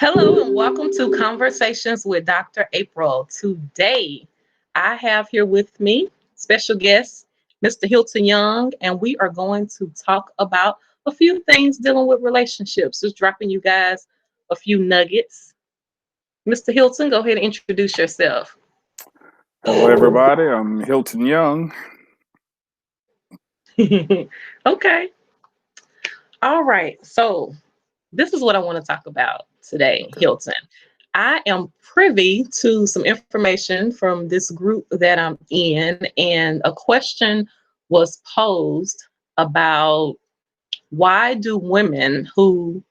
Hello and welcome to Conversations with Dr. April. Today, I have here with me special guest, Mr. Hilton Young, and we are going to talk about a few things dealing with relationships. Just dropping you guys a few nuggets. Mr. Hilton, go ahead and introduce yourself. Hello, everybody. I'm Hilton Young. Okay. All right. So, this is what I want to talk about today, Okay. Hilton. I am privy to some information from this group that I'm in, and a question was posed about why do women who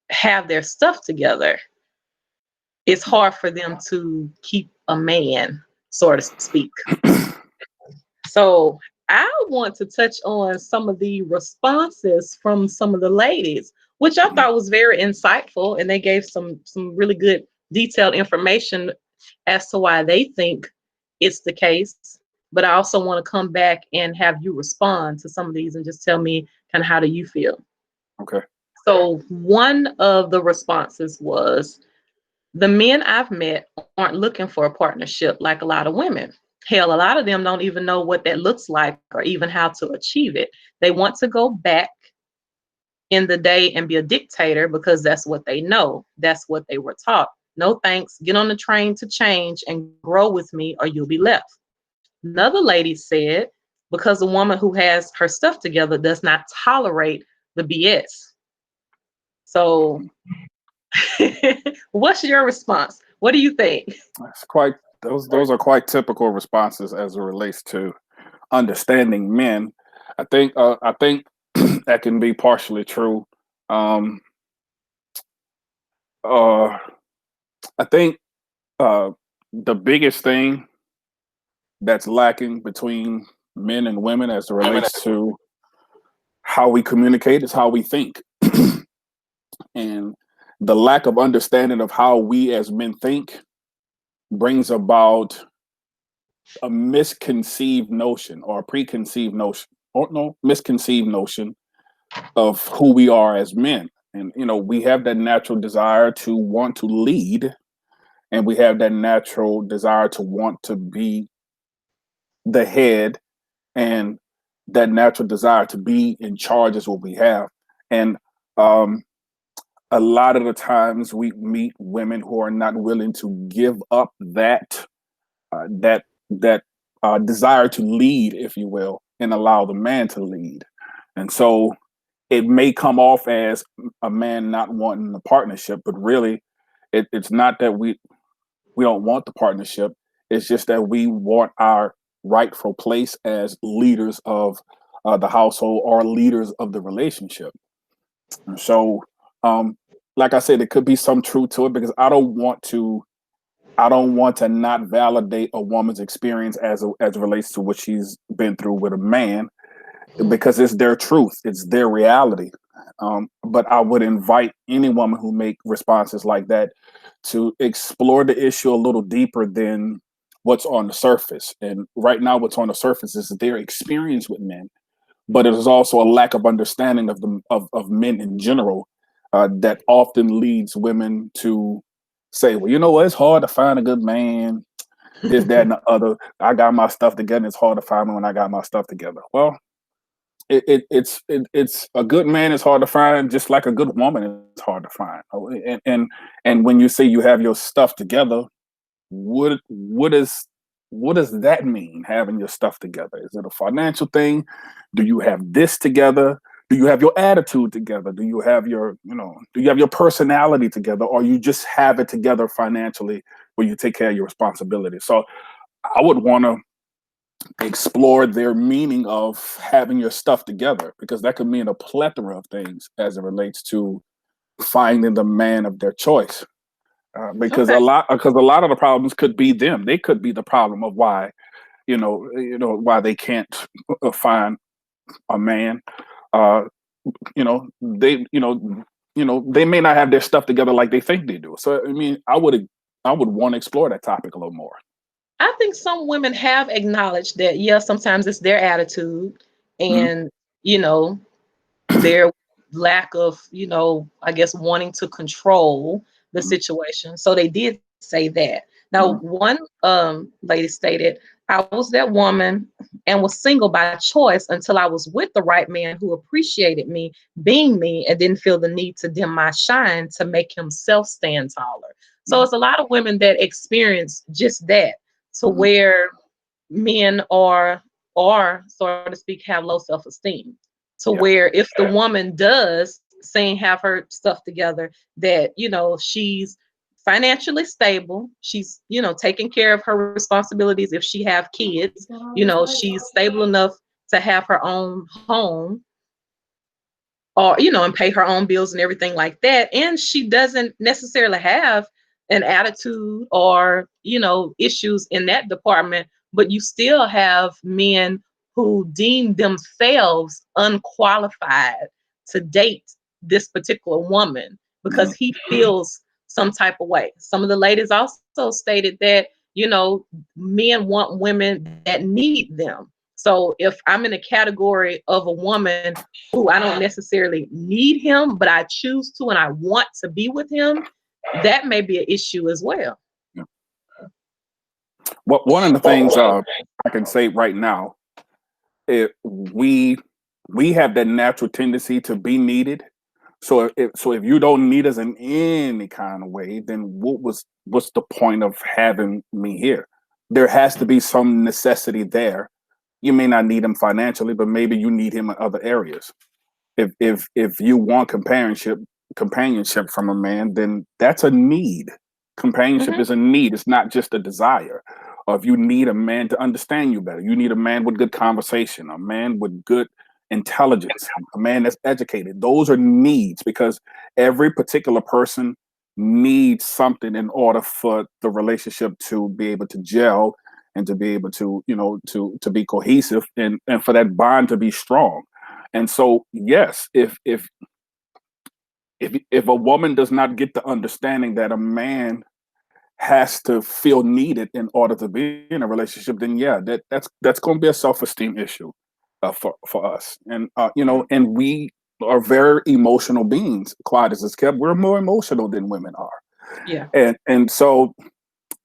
have their stuff together, it's hard for them to keep a man, so to speak. So I want to touch on some of the responses from some of the ladies, which I thought was very insightful, and they gave some really good detailed information as to why they think it's the case. But I also want to come back and have you respond to some of these and just tell me kind of how do you feel. Okay. So one of the responses was the men I've met aren't looking for a partnership like a lot of women. Hell, a lot of them don't even know what that looks like or even how to achieve it. They want to go back in the day and be a dictator because that's what they know. That's what they were taught. No thanks. Get on the train to change and grow with me or you'll be left. Another lady said, because a woman who has her stuff together does not tolerate the BS. So, what's your response? What do you think? That's quite those are quite typical responses as it relates to understanding men. I think that can be partially true. Um, uh, I think uh, the biggest thing that's lacking between men and women as it relates to how we communicate is how we think, and the lack of understanding of how we as men think brings about a misconceived notion or a preconceived notion or no misconceived notion of who we are as men. And we have that natural desire to want to lead, and we have that natural desire to want to be the head, and that natural desire to be in charge is what we have. And um a lot of the times we meet women who are not willing to give up that desire to lead, if you will, and allow the man to lead. And so it may come off as a man not wanting the partnership, but really, it's not that we don't want the partnership. It's just that we want our rightful place as leaders of the household or leaders of the relationship. And so, like I said, it could be some truth to it because I don't want to not validate a woman's experience as it relates to what she's been through with a man because it's their truth, it's their reality. But I would invite any woman who make responses like that to explore the issue a little deeper than what's on the surface. And right now, what's on the surface is their experience with men, but it is also a lack of understanding of men in general that often leads women to say, well, you know what, it's hard to find a good man, this, that, and the other. I got my stuff together, and it's hard to find me when I got my stuff together. Well, it's a good man is hard to find, just like a good woman is hard to find. And when you say you have your stuff together, what does that mean? Having your stuff together, is it a financial thing? Do you have this together? Do you have your attitude together? Do you have your personality together, or you just have it together financially where you take care of your responsibilities? So I would want to explore their meaning of having your stuff together, because that could mean a plethora of things as it relates to finding the man of their choice. Because Okay. a lot of the problems could be them. They could be the problem of why why they can't find a man. Uh, they may not have their stuff together like they think they do. So I mean, I would want to explore that topic a little more. I think some women have acknowledged that, yeah, sometimes it's their attitude Mhm. and, you know, their lack of, I guess, wanting to control the Mhm. situation. So they did say that. Now, Mhm. one lady stated, I was that woman and was single by choice until I was with the right man who appreciated me being me and didn't feel the need to dim my shine to make himself stand taller. So Mhm. it's a lot of women that experience just that, to Mhm. where men are, so to speak, have low self-esteem, to Yeah. where if the woman does saying have her stuff together, that she's financially stable, she's taking care of her responsibilities if she have kids, she's stable enough to have her own home, or and pay her own bills and everything like that, and she doesn't necessarily have an attitude or issues in that department, but you still have men who deem themselves unqualified to date this particular woman Mhm. because he feels some type of way. Some of the ladies also stated that men want women that need them. So if I'm in a category of a woman who I don't necessarily need him, but I choose to and I want to be with him, that may be an issue as well. Yeah. Well, one of the things I can say right now, it, we have that natural tendency to be needed. So if you don't need us in any kind of way, then what's the point of having me here? There has to be some necessity there. You may not need him financially, but maybe you need him in other areas. If you want companionship from a man, then that's a need. Companionship Hmm. is a need. It's not just a desire. Or if you need a man to understand you better, you need a man with good conversation, a man with good intelligence, a man that's educated. Those are needs because every particular person needs something in order for the relationship to be able to gel and to be able to, to be cohesive and for that bond to be strong. And so, yes, if a woman does not get the understanding that a man has to feel needed in order to be in a relationship, then yeah, that's going to be a self esteem issue for us. And and we are very emotional beings. Quiet as it's kept, we're more emotional than women are, Yeah. and so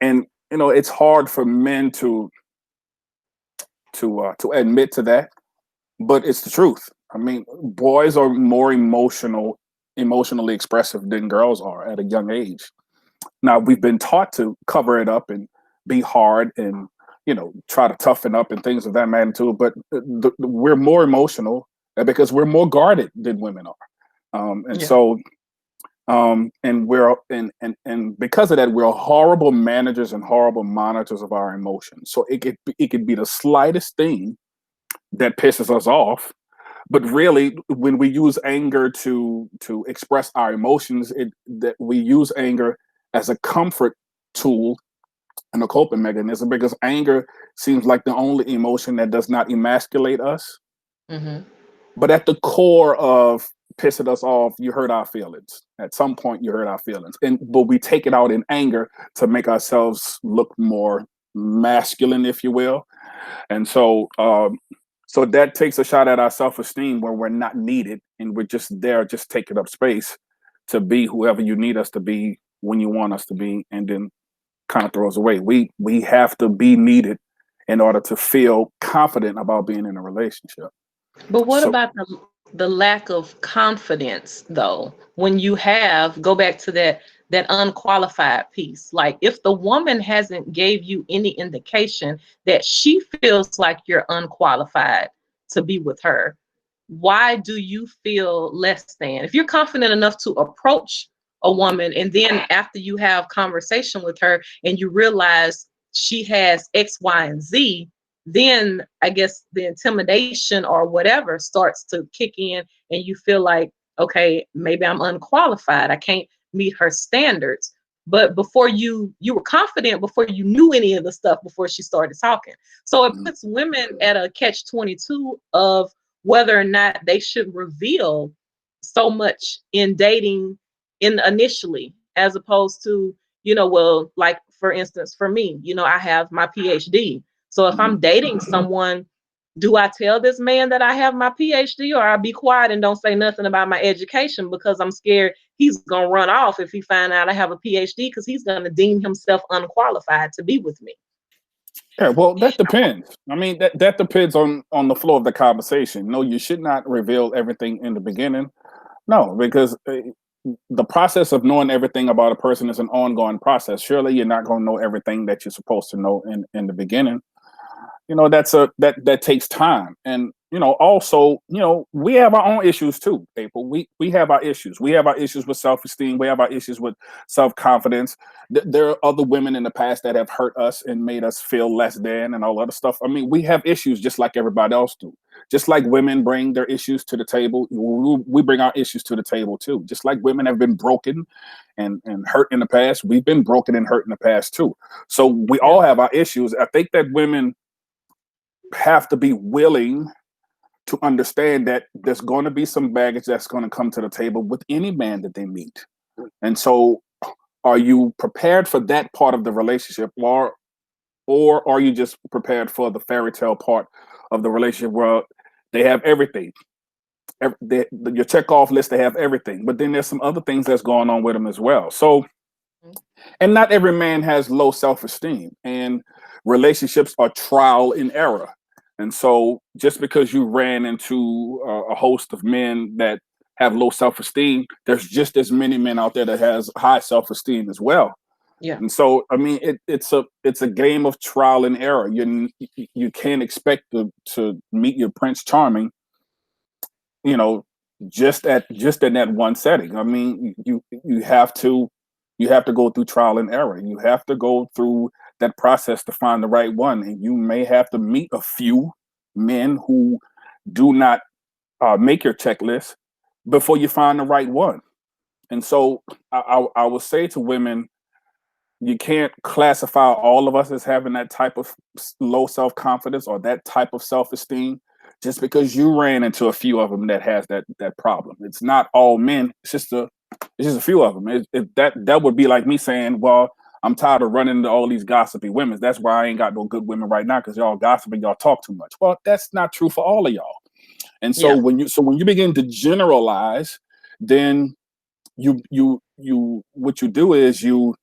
and it's hard for men to admit to that, but it's the truth. I mean, boys are more emotionally expressive than girls are at a young age. Now we've been taught to cover it up and be hard and try to toughen up and things of that magnitude, but we're more emotional because we're more guarded than women are, and Yeah. so and and because of that, we're horrible managers and horrible monitors of our emotions. So it could be the slightest thing that pisses us off, but really when we use anger to express our emotions, it that we use anger as a comfort tool and a coping mechanism, because anger seems like the only emotion that does not emasculate us, Hmm. but at the core of pissing us off, you hurt our feelings. At some point you hurt our feelings, but we take it out in anger to make ourselves look more masculine, if you will. And so that takes a shot at our self-esteem where we're not needed and we're just there, just taking up space to be whoever you need us to be when you want us to be, and then kind of throws away. We have to be needed in order to feel confident about being in a relationship. But what So about the lack of confidence though? When you have go back to that unqualified piece. Like if the woman hasn't gave you any indication that she feels like you're unqualified to be with her, why do you feel less than? If you're confident enough to approach a woman and then after you have conversation with her and you realize she has X, Y, and Z, then I guess the intimidation or whatever starts to kick in and you feel like, okay, maybe I'm unqualified. I can't meet her standards. But before you were confident before you knew any of the stuff before she started talking. So it mm, puts women at a catch 22 of whether or not they should reveal so much in dating in initially, as opposed to, well, like for instance, for me, I have my PhD. So if mm, I'm dating someone, Do I tell this man that I have my PhD, or I be quiet and don't say nothing about my education because I'm scared he's gonna run off if he find out I have a PhD, because he's gonna deem himself unqualified to be with me. Yeah, well, that depends. I mean, that depends on the flow of the conversation. No, you should not reveal everything in the beginning. No, because the process of knowing everything about a person is an ongoing process. Surely, you're not going to know everything that you're supposed to know in the beginning. That takes time. And also, we have our own issues too, people. We have our issues. We have our issues with self-esteem. We have our issues with self-confidence. There are other women in the past that have hurt us and made us feel less than and all other stuff. I mean, we have issues just like everybody else do. Just like women bring their issues to the table, we bring our issues to the table too. Just like women have been broken and hurt in the past, we've been broken and hurt in the past too. So we Yeah. all have our issues. I think that women have to be willing to understand that there's going to be some baggage that's going to come to the table with any man that they meet. And so, are you prepared for that part of the relationship, or are you just prepared for the fairy tale part of the relationship where they have everything? Your check off list, they have everything, but then there's some other things that's going on with them as well. So, and not every man has low self-esteem, and relationships are trial and error. And so just because you ran into a host of men that have low self-esteem, there's just as many men out there that has high self-esteem as well. Yeah. And so, I mean, it's a game of trial and error. You can't expect to meet your Prince Charming, you know, just in that one setting. I mean, you have to go through trial and error. You have to go through that process to find the right one, and you may have to meet a few men who do not make your checklist before you find the right one. And so, I would say to women, you can't classify all of us as having that type of low self-confidence or that type of self-esteem just because you ran into a few of them that has that problem. It's not all men. It's just a few of them. That would be like me saying, well, I'm tired of running into all these gossipy women. That's why I ain't got no good women right now, because y'all gossiping, y'all talk too much. Well, that's not true for all of y'all. And so Yeah. when you begin to generalize, then you what you do is you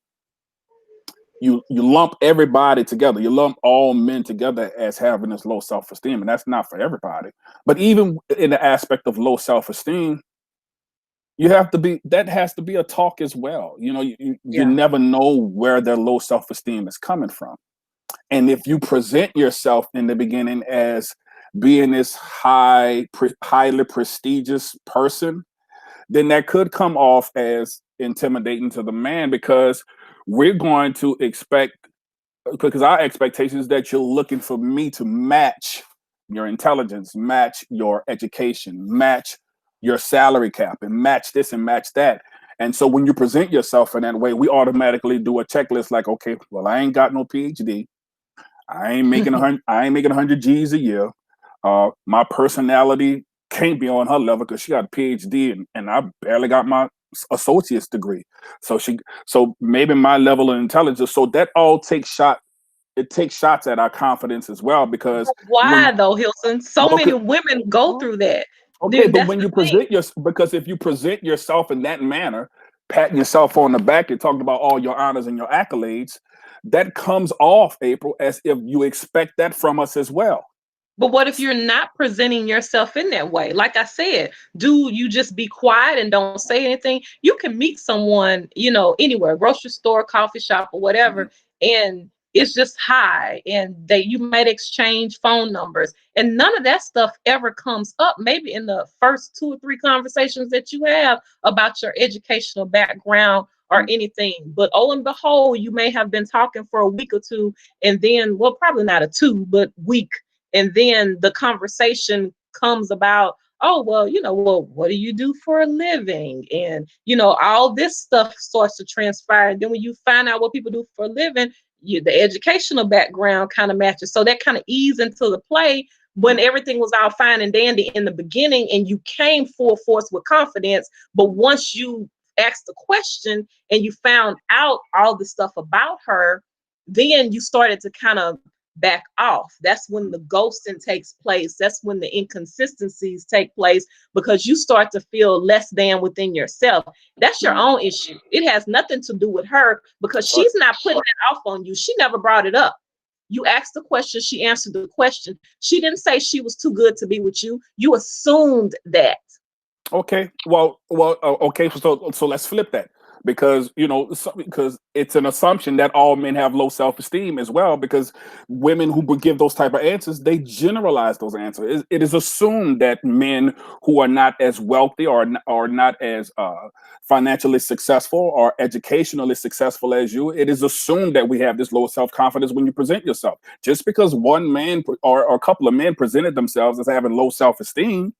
lump everybody together. You lump all men together as having this low self-esteem, and that's not for everybody. But even in the aspect of low self-esteem, that has to be a talk as well. You Yeah. never know where their low self-esteem is coming from. And if you present yourself in the beginning as being this highly prestigious person, then that could come off as intimidating to the man, because we're going to expect, because our expectation is that you're looking for me to match your intelligence, match your education, match your salary cap, and match this and match that. And so when you present yourself in that way, we automatically do a checklist like, okay, well, I ain't got no PhD. I ain't making 100 G's a year. My personality can't be on her level because she got a PhD, and I barely got my associate's degree. So maybe my level of intelligence. So that all takes shots at our confidence as well, because But why when though, Hilton? So well, many women go through that. okay, Dude, but that's when the you thing. present your because if you present yourself in that manner, patting yourself on the back and talking about all your honors and your accolades, that comes off, April, as if you expect that from us as well. But what if you're not presenting yourself in that way? Like I said, do you just be quiet and don't say anything? You can meet someone, anywhere, grocery store, coffee shop, or Mhm. whatever, and it's just hi, and you might exchange phone numbers, and none of that stuff ever comes up. Maybe in the first two or three conversations that you have about your educational background or anything. But oh and behold, you may have been talking for a week or two, and then, well, probably not a two, but week, and then the conversation comes about, oh, well, well, what do you do for a living, and all this stuff starts to transpire, and then when you find out what people do for a living, the educational background kind of matches, so that kind of ease into the play when everything was all fine and dandy in the beginning and you came full force with confidence. But once you asked the question and you found out all the stuff about her, then you started to kind of back off. That's when the ghosting takes place. That's when the inconsistencies take place, because you start to feel less than within yourself. That's your Mhm. own issue. It has nothing to do with her, because Right. she's not putting that off on you. She never brought it up. You asked the question, she answered the question. She didn't say she was too good to be with you. You assumed that. Okay. Well. Okay. So let's flip that, because because it's an assumption that all men have low self esteem as well. Because women who would give those type of answers, they generalize those answers. It is assumed that men who are not as wealthy, or are not as financially successful or educationally successful as you, it is assumed that we have this low self confidence when you present yourself. Just because one man or a couple of men presented themselves as having low self esteem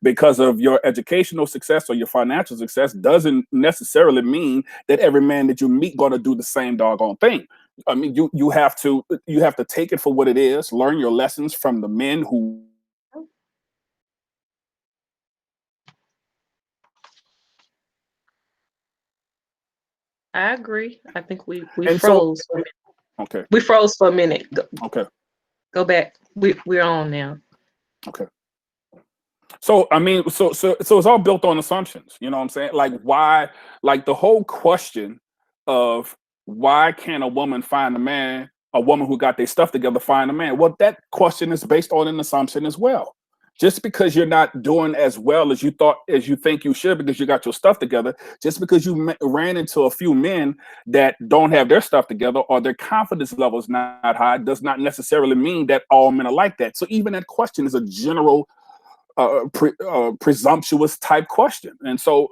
because of your educational success or your financial success doesn't necessarily mean that every man that you meet going to do the same doggone thing. I mean, you have to take it for what it is, learn your lessons from the men who I agree. I think we and so froze. okay, We froze for a minute. okay, Go back. We're on now. okay. So I mean, so it's all built on assumptions. You know what I'm saying? Like why, like the whole question of why can't a woman find a man, a woman who got their stuff together find a man? Well, that question is based on an assumption as well. Just because you're not doing as well as you think you should because you got your stuff together, just because you ran into a few men that don't have their stuff together or their confidence level is not high, does not necessarily mean that all men are like that. So even that question is a general presumptuous type question. And so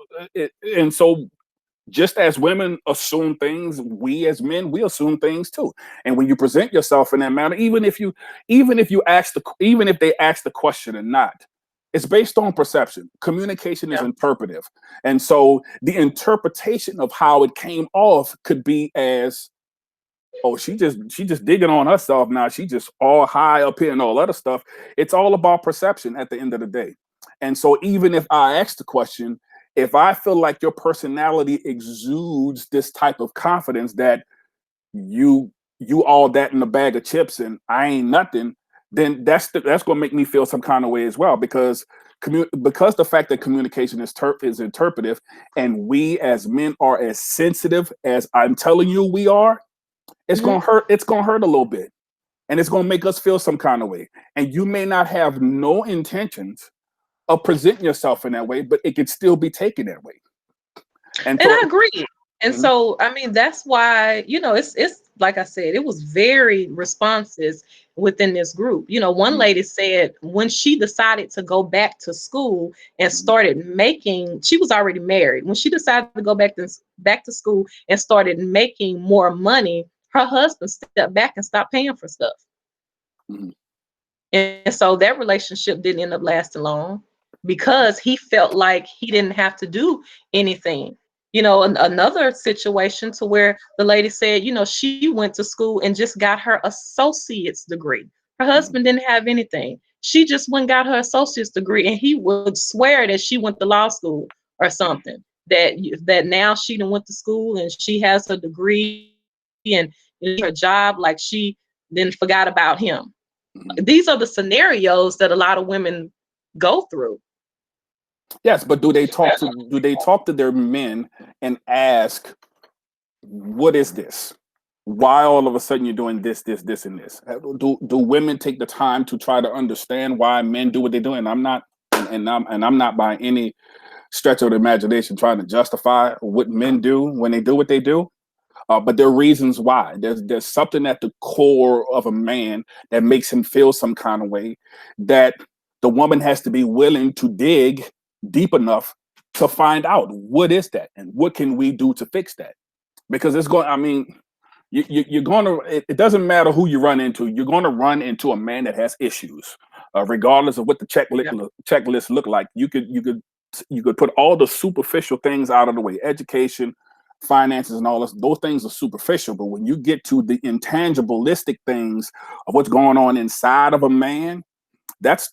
just as women assume things, we as men, we assume things too. And when you present yourself in that manner, even if they ask the question or not, it's based on perception. Communication is Yeah. interpretive. And so the interpretation of how it came off could be as, oh, she just digging on herself now. She just all high up here and all other stuff. It's all about perception at the end of the day. And so even if I ask the question, if I feel like your personality exudes this type of confidence that you all that in a bag of chips and I ain't nothing, then that's gonna make me feel some kind of way as well, because because the fact that communication is interpretive, and we as men are as sensitive as I'm telling you we are, it's Mhm. gonna hurt. It's gonna hurt a little bit, and it's gonna make us feel some kind of way. And you may not have no intentions of presenting yourself in that way, but it could still be taken that way. And And so, I agree. And mhm, so, I mean, that's why, it's like I said, it was very responses within this group. One mhm, lady said when she decided to go back to school and mhm, started making, she was already married. When she decided to go back to school and started making more money, her husband stepped back and stopped paying for stuff. mhm. And so that relationship didn't end up lasting long, because he felt like he didn't have to do anything. Another situation to where the lady said, she went to school and just got her associate's degree. Her Mhm. husband didn't have anything. She just went and got her associate's degree, and he would swear that she went to law school or something. That now she done went to school and she has her degree and her job, like she then forgot about him. Mhm. These are the scenarios that a lot of women go through. Yes, but do they talk to their men and ask, what is this? Why all of a sudden you're doing this, and this? Do women take the time to try to understand why men do what they do? And I'm not by any stretch of the imagination trying to justify what men do when they do what they do. But there are reasons why. There's something at the core of a man that makes him feel some kind of way, that the woman has to be willing to dig deep enough to find out what is that and what can we do to fix that. Because it's going. I mean, you're going to. It doesn't matter who you run into. You're going to run into a man that has issues, regardless of what the Yeah. checklist look like. You could put all the superficial things out of the way, education, finances, and all this. Those things are superficial, but when you get to the intangibilistic things of what's going on inside of a man, that's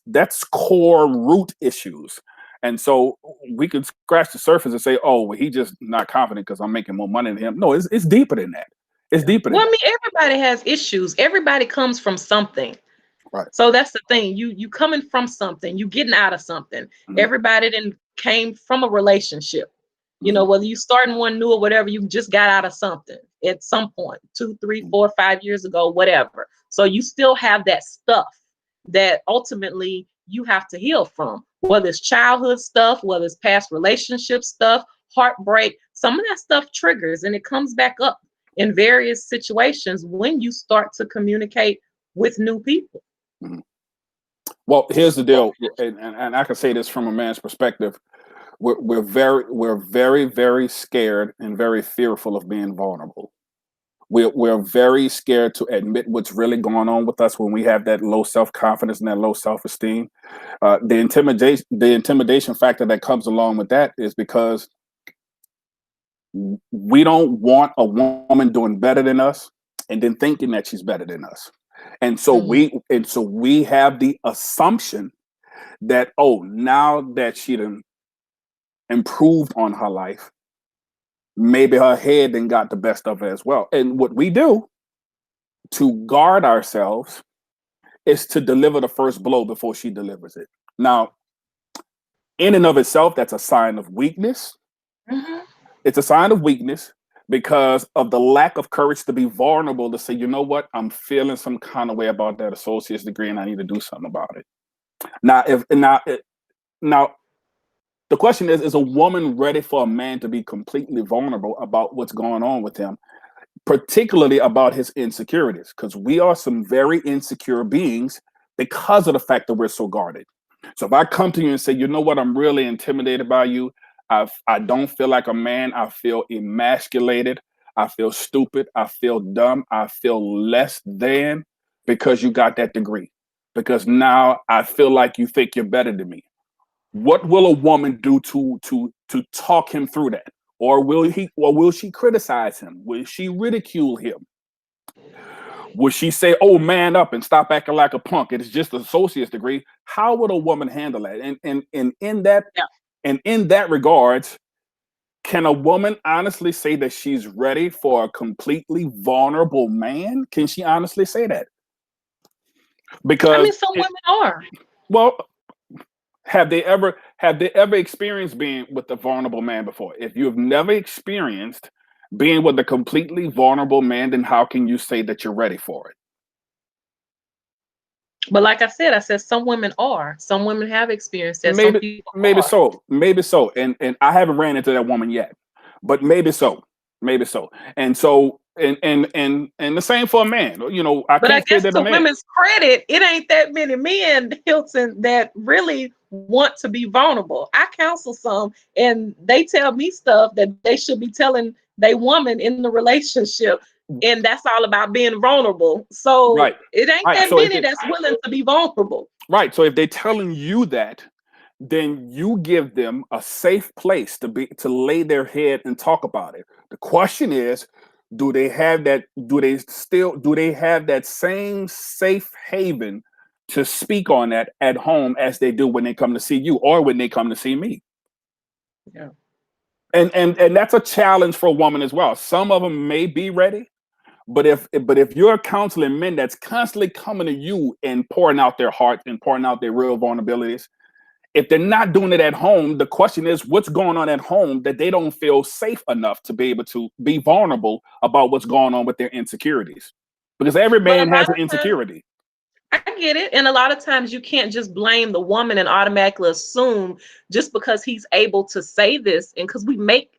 core root issues. And so we could scratch the surface and say, oh, well, he just not confident because I'm making more money than him. No, it's deeper than that. It's deeper than Well, I that. mean, everybody has issues. Everybody comes from something. Right. So that's the thing. You coming from something. You getting out of something. Mm-hmm. Everybody then came from a relationship. You know, Mm-hmm. whether you starting one new or whatever, you just got out of something at some point, 2, 3, 4, 5 years ago, whatever. So you still have that stuff that ultimately you have to heal from, whether it's childhood stuff, whether it's past relationship stuff, heartbreak. Some of that stuff triggers and it comes back up in various situations when you start to communicate with new people. Mm-hmm. Well, here's the deal, and I can say this from a man's perspective. We're very scared and very fearful of being vulnerable. We're very scared to admit what's really going on with us when we have that low self-confidence and that low self-esteem. The intimidation factor that comes along with that is because we don't want a woman doing better than us and then thinking that she's better than us. And so Mm. we have the assumption that, oh, now that she done improved on her life, maybe her head then got the best of her as well. And what we do to guard ourselves is to deliver the first blow before she delivers it. Now, in and of itself, that's a sign of weakness. Hmm. It's a sign of weakness because of the lack of courage to be vulnerable to say, you know what, I'm feeling some kind of way about that associate's degree and I need to do something about it. Now, the question is a woman ready for a man to be completely vulnerable about what's going on with him, particularly about his insecurities? Because we are some very insecure beings because of the fact that we're so guarded. So if I come to you and say, you know what, I'm really intimidated by you. I don't feel like a man. I feel emasculated. I feel stupid. I feel dumb. I feel less than because you got that degree. Because now I feel like you think you're better than me. What will a woman do to talk him through that? Or will she criticize him? Will she ridicule him? Would she say, "Oh, man up and stop acting like a punk? It's just an associate's degree"? How would a woman handle that? And Yeah. in that regards, can a woman honestly say that she's ready for a completely vulnerable man? Can she honestly say that? I Because mean, some women are. well, have they ever experienced being with a vulnerable man before? If you've never experienced being with a completely vulnerable man, then how can you say that you're ready for it? But like I said some women are. Some women have experienced that. Some Maybe, people maybe are. so, maybe so, and I haven't ran into that woman yet, but maybe so, and so, and the same for a man. You know, I But I can't say guess that a to man. women's credit, it ain't that many men, Hilton, that really want to be vulnerable. I counsel some, and they tell me stuff that they should be telling they woman in the relationship, and that's all about being vulnerable. So Right, it ain't right. that So if many they, that's willing to be vulnerable. right, so if they're telling you that, then you give them a safe place to lay their head and talk about it. The question is, do they have that? Do they have that same safe haven to speak on that at home as they do when they come to see you or when they come to see me? Yeah. And that's a challenge for a woman as well. Some of them may be ready, but if you're counseling men that's constantly coming to you and pouring out their heart and pouring out their real vulnerabilities, if they're not doing it at home, the question is what's going on at home that they don't feel safe enough to be able to be vulnerable about what's going on with their insecurities. Because every But a man has lot an of times, insecurity. I get it. And a lot of times you can't just blame the woman and automatically assume just because he's able to say this, and because we make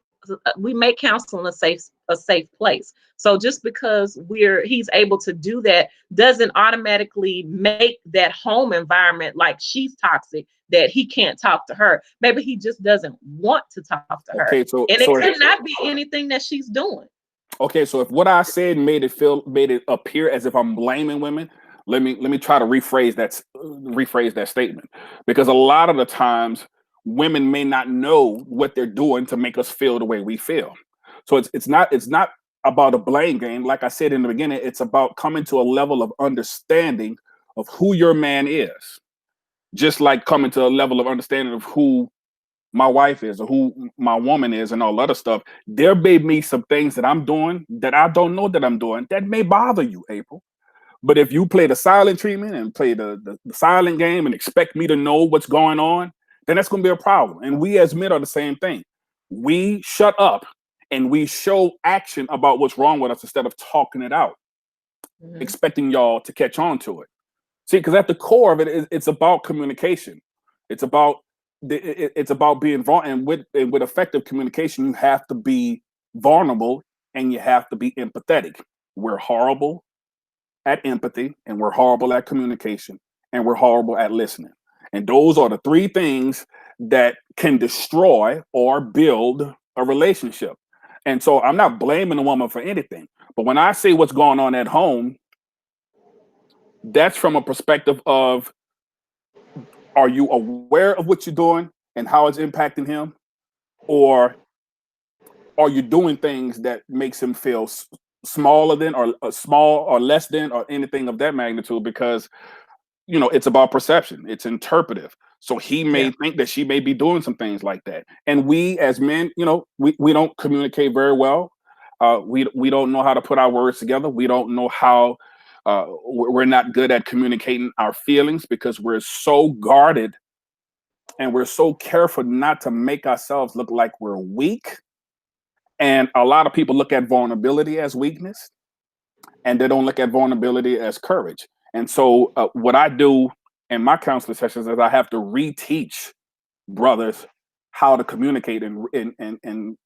counseling a safe place. So just because he's able to do that doesn't automatically make that home environment like she's toxic, that he can't talk to her. Maybe he just doesn't want to talk to her. Okay, so And it so if, could not be anything that she's doing. okay, so if what I said made it appear as if I'm blaming women, let me try to rephrase that statement, because a lot of the times women may not know what they're doing to make us feel the way we feel. So it's not about a blame game. Like I said in the beginning, it's about coming to a level of understanding of who your man is, just like coming to a level of understanding of who my wife is or who my woman is and all other stuff, there may be some things that I'm doing that I don't know that I'm doing that may bother you, April. But if you play the silent treatment and play the silent game and expect me to know what's going on, then that's going to be a problem. And we as men are the same thing. We shut up and we show action about what's wrong with us instead of talking it out, Mhm. expecting y'all to catch on to it. See, because at the core of it, it's about communication. It's about it's about being vulnerable, and with effective communication, you have to be vulnerable and you have to be empathetic. We're horrible at empathy, and we're horrible at communication, and we're horrible at listening. And those are the three things that can destroy or build a relationship. And so I'm not blaming a woman for anything. But when I say what's going on at home, that's from a perspective of, are you aware of what you're doing and how it's impacting him? Or are you doing things that makes him feel smaller than or small or less than or anything of that magnitude? Because it's about perception. It's interpretive. So he Yeah. may think that she may be doing some things like that. And we as men, we don't communicate very well. We don't know how to put our words together. We don't know how. We're not good at communicating our feelings because we're so guarded and we're so careful not to make ourselves look like we're weak. And a lot of people look at vulnerability as weakness, and they don't look at vulnerability as courage. And so, what I do in my counseling sessions is I have to reteach brothers how to communicate and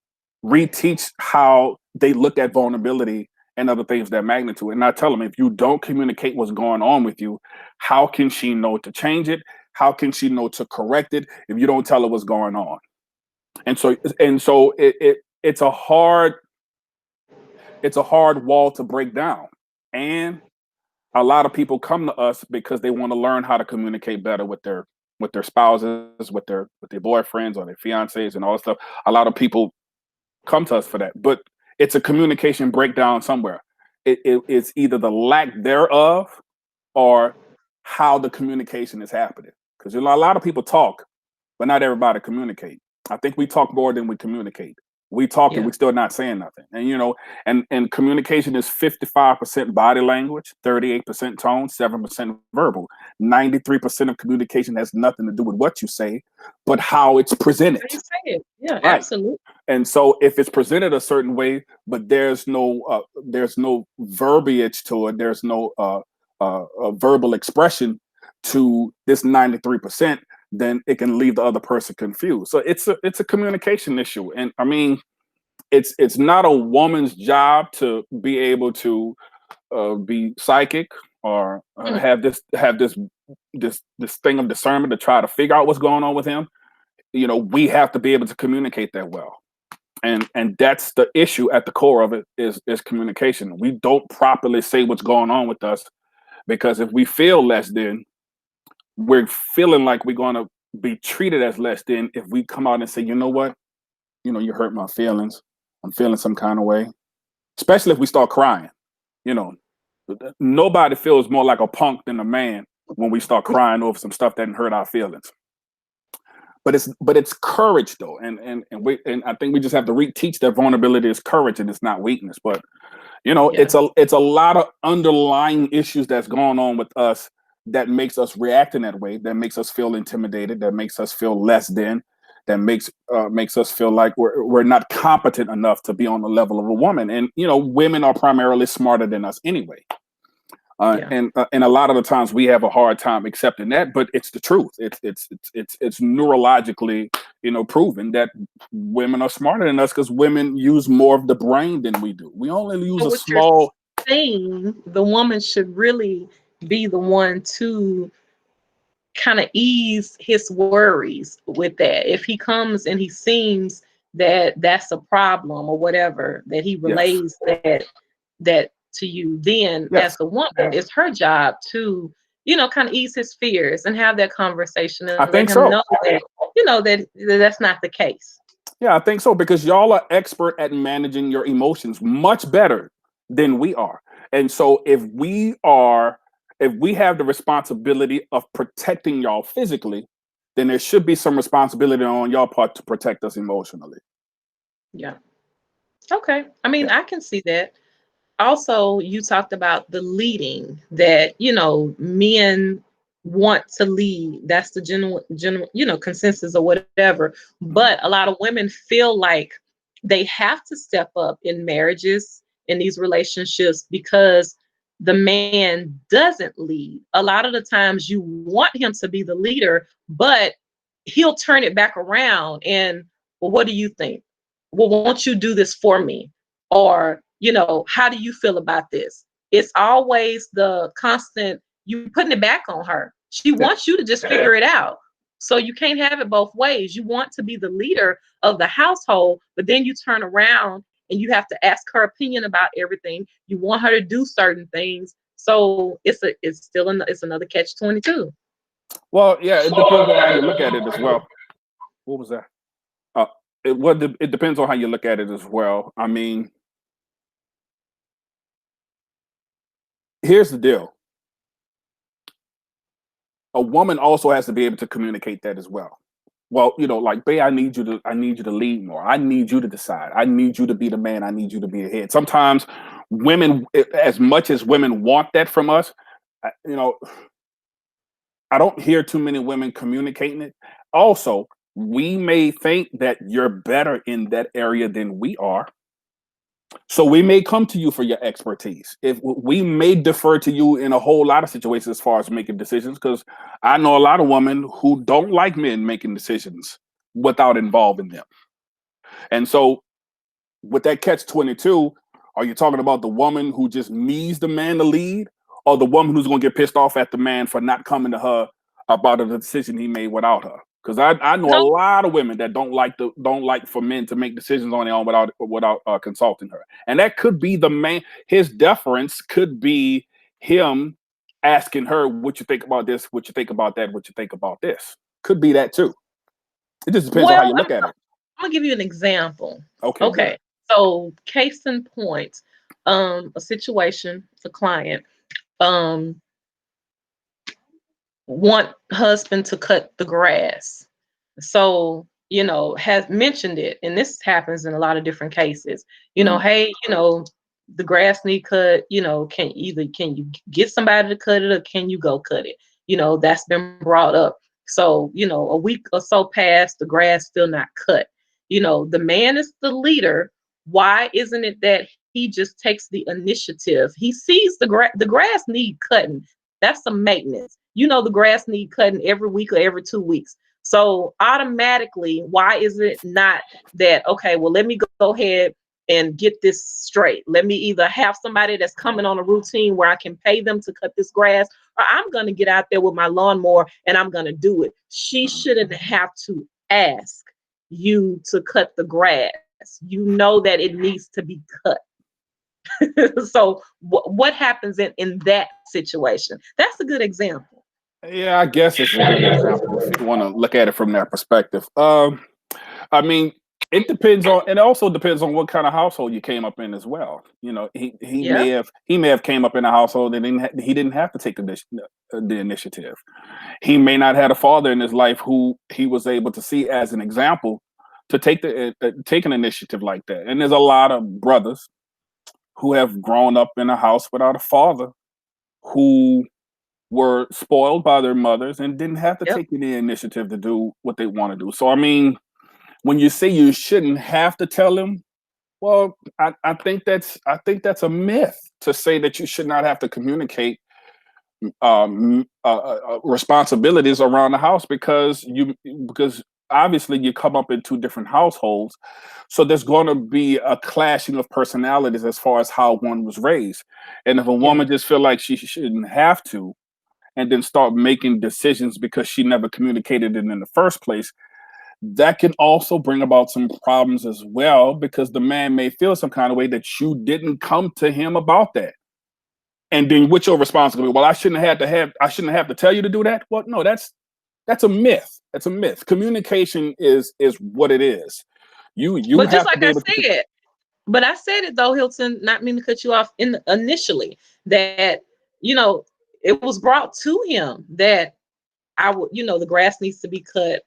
reteach how they look at vulnerability and other things of that magnitude. And I tell them, if you don't communicate what's going on with you, how can she know to change it? How can she know to correct it if you don't tell her what's going on? And so it's a hard wall to break down. And a lot of people come to us because they want to learn how to communicate better with their spouses, with their boyfriends or their fiancés and all that stuff. A lot of people come to us for that, but it's a communication breakdown somewhere. It's either the lack thereof or how the communication is happening. Because a lot of people talk, but not everybody communicate. I think we talk more than we communicate. We talk and Yeah. we still not saying nothing. And and communication is 55% body language, 38% tone, 7% verbal. 93% of communication has nothing to do with what you say, but how it's presented. I say it. Yeah, Right. absolutely. And so if it's presented a certain way, but there's no verbiage to it, there's no verbal expression to this 93%, then it can leave the other person confused. So it's a communication issue. And I mean, it's not a woman's job to be able to be psychic or Mm. have this thing of discernment to try to figure out what's going on with him. We have to be able to communicate that well. And that's the issue at the core of it is communication. We don't properly say what's going on with us because if we feel less than, we're feeling like we're going to be treated as less than if we come out and say, you know what, you hurt my feelings. I'm feeling some kind of way, especially if we start crying. You know, nobody feels more like a punk than a man when we start crying over some stuff that hurt our feelings. But it's courage though, and I think we just have to reteach that vulnerability is courage and it's not weakness. But Yeah. it's a lot of underlying issues that's going on with us that makes us react in that way, that makes us feel intimidated, that makes us feel less than, that makes us feel like we're not competent enough to be on the level of a woman. And women are primarily smarter than us anyway. Yeah. And a lot of the times we have a hard time accepting that, but it's the truth. It's neurologically proven that women are smarter than us because women use more of the brain than we do. We only use So a what you're small. saying, the woman should really be the one to kind of ease his worries with that. If he comes and he seems that that's a problem or whatever, that he Yes, relays that to you, then as yes, the woman, it's her job to, kind of ease his fears and have that conversation I and let think him so. know that, that that's not the case. Yeah, I think so because y'all are expert at managing your emotions much better than we are. And so if we have the responsibility of protecting y'all physically, then there should be some responsibility on your part to protect us emotionally. Yeah. Okay. I mean, Yeah. I can see that. Also, you talked about the leading that, men want to lead. That's the general, consensus or whatever. Mhm. But a lot of women feel like they have to step up in marriages, in these relationships, because the man doesn't lead. A lot of the times you want him to be the leader, but he'll turn it back around and, well, what do you think? Well, won't you do this for me? Or, how do you feel about this? It's always the constant, you putting it back on her. She Yeah. wants you to just figure it out. So you can't have it both ways. You want to be the leader of the household, but then you turn around and you have to ask her opinion about everything. You want her to do certain things. So it's another catch 22. Well, yeah, it depends on how you look at it as well. What was that? Uh, it depends on how you look at it as well. I mean, here's the deal. A woman also has to be able to communicate that as well. Well, like, babe, I need you to lead more. I need you to decide. I need you to be the man. I need you to be the head. Sometimes women, as much as women want that from us, I- you know, I don't hear too many women communicating it. Also, we may think that you're better in that area than we are. So we may come to you for your expertise. If we may defer to you in a whole lot of situations as far as making decisions, because I know a lot of women who don't like men making decisions without involving them. And so with that catch 22, are you talking about the woman who just needs the man to lead, or the woman who's going to get pissed off at the man for not coming to her about a decision he made without her? Because I know a No, lot of women that don't like for men to make decisions on their own without consulting her, and that could be the man. His deference could be him asking her, "What you think about this? What you think about that? What you think about this?" Could be that too. It just depends on how well, you I'm, look at it. I'm gonna give you an example. Okay, good. Okay, so case in point, a situation, a client, um, want husband to cut the grass. So, has mentioned it, and this happens in a lot of different cases. Hmm. Hey, the grass need cut, can you get somebody to cut it, or can you go cut it? That's been brought up. So, a week or so passed, the grass still not cut. The man is the leader. Why isn't it that he just takes the initiative? He sees the grass need cutting. That's some maintenance. The grass need cutting every week or every 2 weeks. So automatically, why is it not that, okay, well, let me go ahead and get this straight. Let me either have somebody that's coming on a routine where I can pay them to cut this grass, or I'm going to get out there with my lawnmower and I'm going to do it. She shouldn't have to ask you to cut the grass. You know that it needs to be cut. So what happens in that situation? That's a good example. Yeah, I guess it's a good example if you want to look at it from that perspective. I mean, it depends on, and it also depends on what kind of household you came up in as well. Yeah. He may have came up in a household that he didn't have to take the initiative. He may not had a father in his life who he was able to see as an example to take an initiative like that. And there's a lot of brothers who have grown up in a house without a father who were spoiled by their mothers and didn't have to Yep. take any initiative to do what they want to do. So, I mean, when you say you shouldn't have to tell them, well, I think that's a myth to say that you should not have to communicate responsibilities around the house because obviously you come up in two different households, so there's going to be a clashing of personalities as far as how one was raised, and if a Yeah. woman just feel like she shouldn't have to and then start making decisions because she never communicated it in the first place, that can also bring about some problems as well because the man may feel some kind of way that you didn't come to him about that. And then what's your responsibility? Well, I shouldn't have to tell you to do that. Well, no, that's a myth. That's a myth. Communication is what it is. You But just have to like be I able to. said, but I said it though, Hilton, not meaning to cut you off initially, that, it was brought to him that I would, the grass needs to be cut.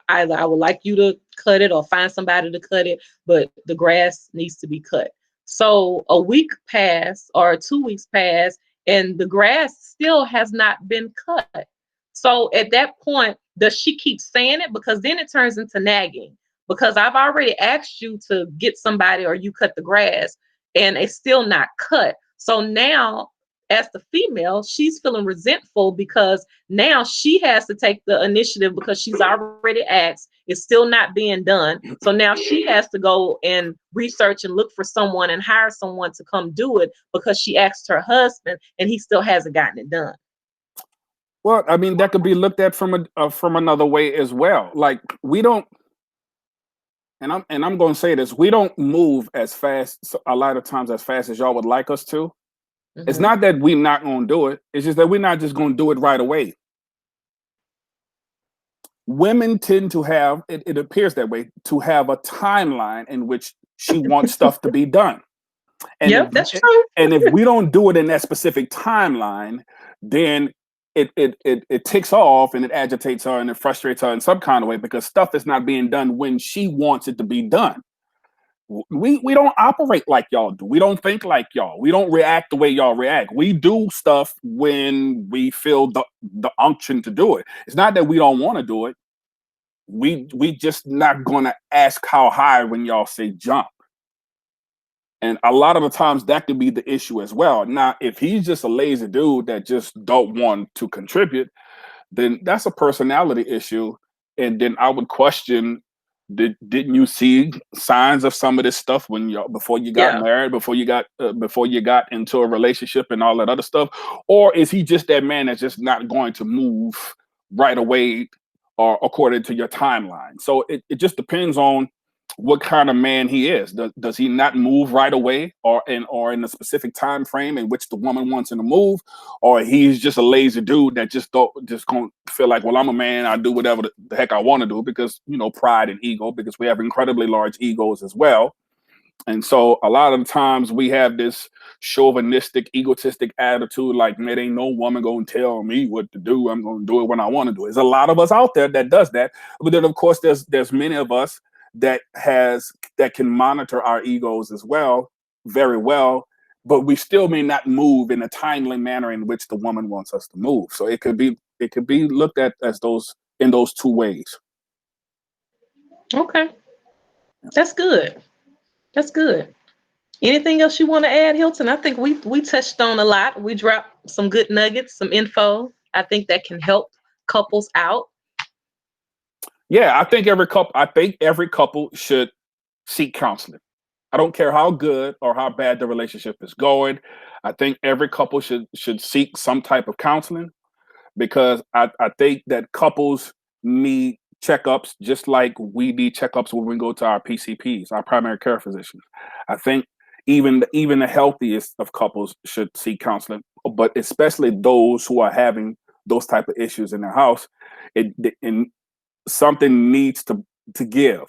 Either I would like you to cut it or find somebody to cut it, but the grass needs to be cut. So a week passed or 2 weeks passed, and the grass still has not been cut. So at that point, does she keep saying it? Because then it turns into nagging. Because I've already asked you to get somebody or you cut the grass, and it's still not cut. So now, as the female, she's feeling resentful because now she has to take the initiative because she's already asked. It's still not being done. So now she has to go and research and look for someone and hire someone to come do it because she asked her husband and he still hasn't gotten it done. Well, I mean, that could be looked at from another way as well. Like we don't, and I'm going to say this: we don't move as fast a lot of times as fast as y'all would like us to. It's Mm-hmm. not that we're not going to do it. It's just that we're not just going to do it right away. Women tend to have, it appears that way, to have a timeline in which she wants stuff to be done. And Yep, that's true. if we don't do it in that specific timeline, then it ticks off and it agitates her and it frustrates her in some kind of way because stuff is not being done when she wants it to be done. We don't operate like y'all do. We don't think like y'all. We don't react the way y'all react. We do stuff when we feel the unction to do it. It's not that we don't want to do it. We just not gonna ask how high when y'all say jump. And a lot of the times that could be the issue as well. Now, if he's just a lazy dude that just don't want to contribute, then that's a personality issue. And then I would question, didn't you see signs of some of this stuff when you before you got Yeah. married, before you got into a relationship and all that other stuff? Or is he just that man that's just not going to move right away or according to your timeline? So it just depends on what kind of man he is. Does he not move right away or in a specific time frame in which the woman wants him to move, or he's just a lazy dude that just gonna feel like, well, I'm a man, I do whatever the heck I want to do because pride and ego, because we have incredibly large egos as well. And so a lot of the times we have this chauvinistic, egotistic attitude, like, man, ain't no woman gonna tell me what to do. I'm gonna do it when I want to do it. There's a lot of us out there that does that. But then of course there's many of us that can monitor our egos as well, very well, but we still may not move in a timely manner in which the woman wants us to move. So it could be looked at as those two ways. Okay. That's good. That's good. Anything else you want to add, Hilton? I think we touched on a lot. We dropped some good nuggets, some info. I think that can help couples out. Yeah, I think every couple should seek counseling. I don't care how good or how bad the relationship is going. I think every couple should seek some type of counseling because I think that couples need checkups just like we need checkups when we go to our PCPs, our primary care physicians. I think even the healthiest of couples should seek counseling, but especially those who are having those type of issues in their house. And something needs to give,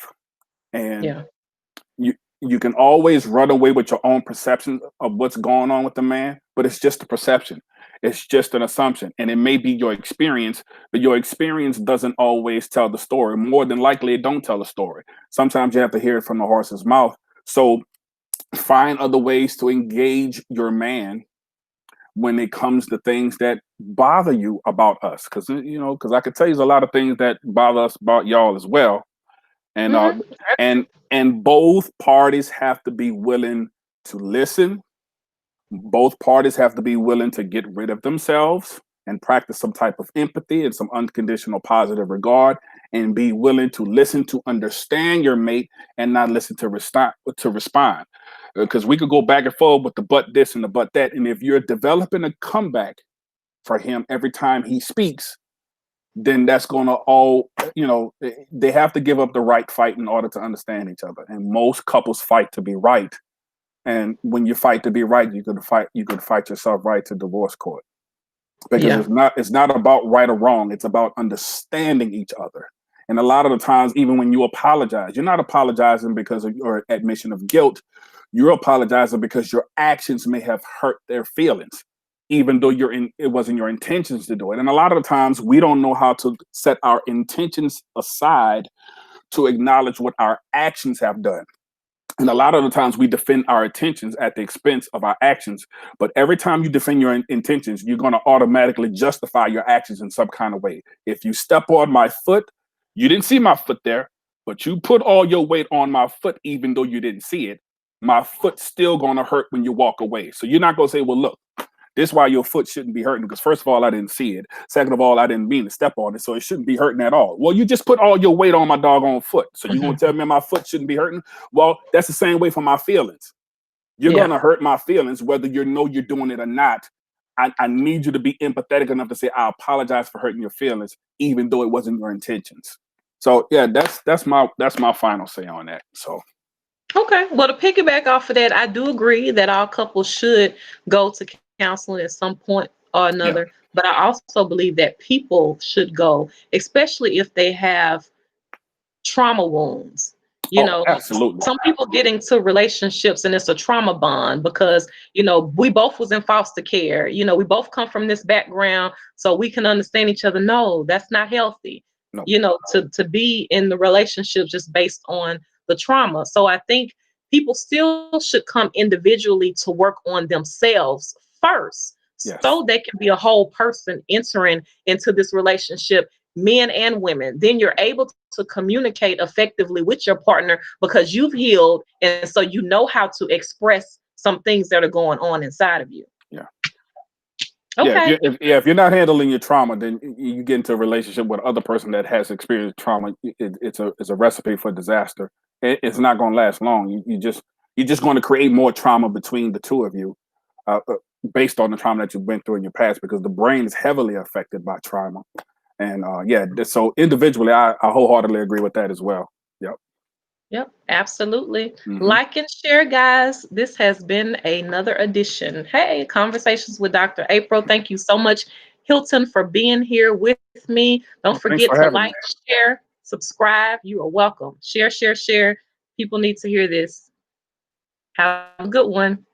and Yeah. you can always run away with your own perception of what's going on with the man, but it's just a perception. It's just an assumption. And it may be your experience, but your experience doesn't always tell the story. More than likely, it don't tell the story. Sometimes you have to hear it from the horse's mouth. So find other ways to engage your man when it comes to things that bother you about us. Because I could tell you there's a lot of things that bother us about y'all as well. And Mm-hmm. and both parties have to be willing to listen. Both parties have to be willing to get rid of themselves and practice some type of empathy and some unconditional positive regard, and be willing to listen to understand your mate and not listen to respond. Because we could go back and forth with the but this and the but that, and if you're developing a comeback for him every time he speaks, then that's going to they have to give up the right fight in order to understand each other. And most couples fight to be right. And when you fight to be right, you could fight yourself right to divorce court. Because Yeah. it's not about right or wrong. It's about understanding each other. And a lot of the times, even when you apologize, you're not apologizing because of your admission of guilt. You're apologizing because your actions may have hurt their feelings. even though it wasn't your intentions to do it. And a lot of the times we don't know how to set our intentions aside to acknowledge what our actions have done. And a lot of the times we defend our intentions at the expense of our actions. But every time you defend your intentions, you're going to automatically justify your actions in some kind of way. If you step on my foot, you didn't see my foot there, but you put all your weight on my foot, even though you didn't see it. My foot's still going to hurt when you walk away. So you're not going to say, well, look, this is why your foot shouldn't be hurting, because first of all, I didn't see it. Second of all, I didn't mean to step on it, so it shouldn't be hurting at all. Well, you just put all your weight on my doggone foot. So you're going to tell me my foot shouldn't be hurting? Well, that's the same way for my feelings. You're going to hurt my feelings, whether you know you're doing it or not. I need you to be empathetic enough to say, I apologize for hurting your feelings, even though it wasn't your intentions. So yeah, that's my final say on that. So Okay. Well, to piggyback off of that, I do agree that all couples should go to counseling at some point or yeah. another. But I also believe that people should go, especially if they have trauma wounds. You Oh, know, absolutely. some people get into relationships and it's a trauma bond because, we both was in foster care. We both come from this background, so we can understand each other. No, that's not healthy. No. To be in the relationship just based on the trauma. So I think people still should come individually to work on themselves first Yes. so they can be a whole person entering into this relationship, men and women. Then you're able to communicate effectively with your partner because you've healed, and so you know how to express some things that are going on inside of you. Yeah. Yeah, Okay. if you're not handling your trauma, then you get into a relationship with other person that has experienced trauma. It's a recipe for disaster. It's not going to last long. You're just going to create more trauma between the two of you, based on the trauma that you've been through in your past, because the brain is heavily affected by trauma. And so individually, I wholeheartedly agree with that as well. Yep. Yep, absolutely. Hmm. Like and share, guys. This has been another edition. Hey, Conversations with Dr. April. Thank you so much, Hilton, for being here with me. Don't Well, thanks forget for to having me. like, share, subscribe. You are welcome. Share, share, share. People need to hear this. Have a good one.